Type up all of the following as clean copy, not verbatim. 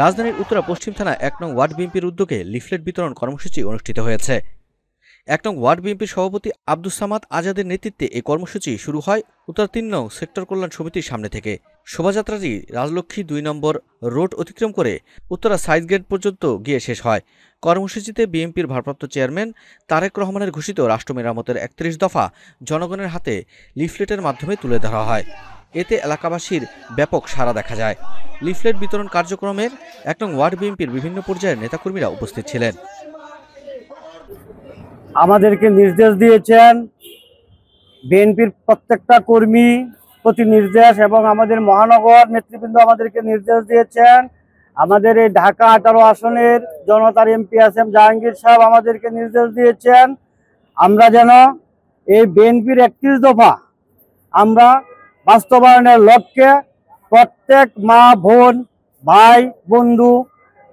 রাজধানীর উত্তরা পশ্চিম থানা ১ নং ওয়ার্ড বিএনপির উদ্যোগে লিফলেট বিতরণ কর্মসূচি অনুষ্ঠিত হয়েছে। ১ নং ওয়ার্ড বিএনপির সভাপতি আব্দুস সামাদ আজাদের নেতৃত্বে এই কর্মসূচি শুরু হয় উত্তরা ৩ নং সেক্টর কল্যাণ সমিতির সামনে থেকে। শোভাযাত্রাটি রাজলক্ষ্মী ২ নম্বর রোড অতিক্রম করে উত্তরা সাইড গেট পর্যন্ত গিয়ে শেষ হয়। কর্মসূচিতে বিএনপির ভারপ্রাপ্ত চেয়ারম্যান তারেক রহমানের ঘোষিত রাষ্ট্র মেরামতের ৩১ দফা জনগণের হাতে লিফলেটের মাধ্যমে তুলে ধরা হয়। এতে এলাকাবাসীর ব্যাপক সাড়া দেখা যায়। লিফলেট বিতরণ কার্যক্রমের ১ নং ওয়ার্ড বিএনপির বিভিন্ন পর্যায়ের নেতাকর্মীরা উপস্থিত ছিলেন। আমাদেরকে নির্দেশ দিয়েছেন বিএনপির প্রত্যেকটা কর্মী প্রতি নির্দেশ, এবং আমাদের মহানগর নেতৃবৃন্দ আমাদেরকে নির্দেশ দিয়েছেন। আমাদের এই ঢাকা ১৮ আসনের জনতার এমপি আছেন জাহাঙ্গীর সাহেব আমাদেরকে নির্দেশ দিয়েছেন আমরা যেন এই বিএনপির ৩১ দফা আমরা বাস্তবায়নের লক্ষ্যে প্রত্যেক মা বোন ভাই বন্ধু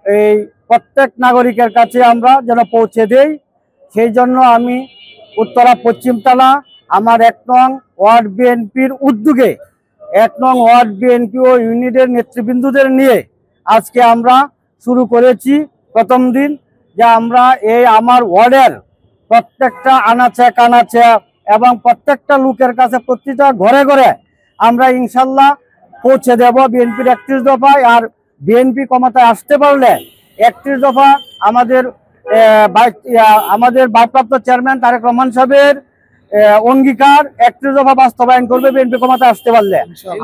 এই প্রত্যেক নাগরিকের কাছে আমরা যেন পৌঁছে দেই। সেই জন্য আমি উত্তরা পশ্চিম থানা আমার ১ নং ওয়ার্ড বিএনপির উদ্যোগে ১ নং ওয়ার্ড বিএনপি ও ইউনিটের নেতৃবৃন্দদের নিয়ে আজকে আমরা শুরু করেছি প্রথম দিন, যে আমরা এই আমার ওয়ার্ডের প্রত্যেকটা আনাচে কানাচে এবং প্রত্যেকটা লোকের কাছে প্রতিটা ঘরে ঘরে আমরা ইনশাল্লাহ পৌঁছে দেব বিএনপির ৩১ দফায়। আর বিএনপি ক্ষমতায় আসতে পারলে ৩১ দফা আমাদের ভারপ্রাপ্ত চেয়ারম্যান তারেক রহমান সাহেবের অঙ্গীকার ৩১ দফা বাস্তবায়ন করবে বিএনপি ক্ষমতায় আসতে পারলে।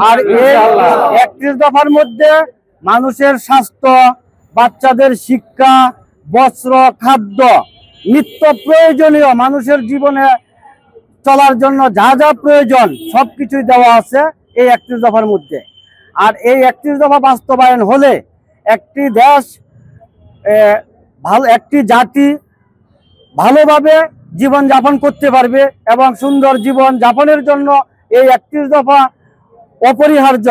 আর এই ৩১ দফার মধ্যে মানুষের স্বাস্থ্য, বাচ্চাদের শিক্ষা, বস্ত্র, খাদ্য, নিত্য প্রয়োজনীয় মানুষের জীবনে চলার জন্য যা যা প্রয়োজন সবকিছুই দেওয়া আছে এই ৩১ দফার মধ্যে। আর এই ৩১ দফা বাস্তবায়ন হলে একটি দেশ একটি জাতি ভালোভাবে জীবন যাপন করতে পারবে, এবং সুন্দর জীবন যাপনের জন্য এই ৩১ দফা অপরিহার্য।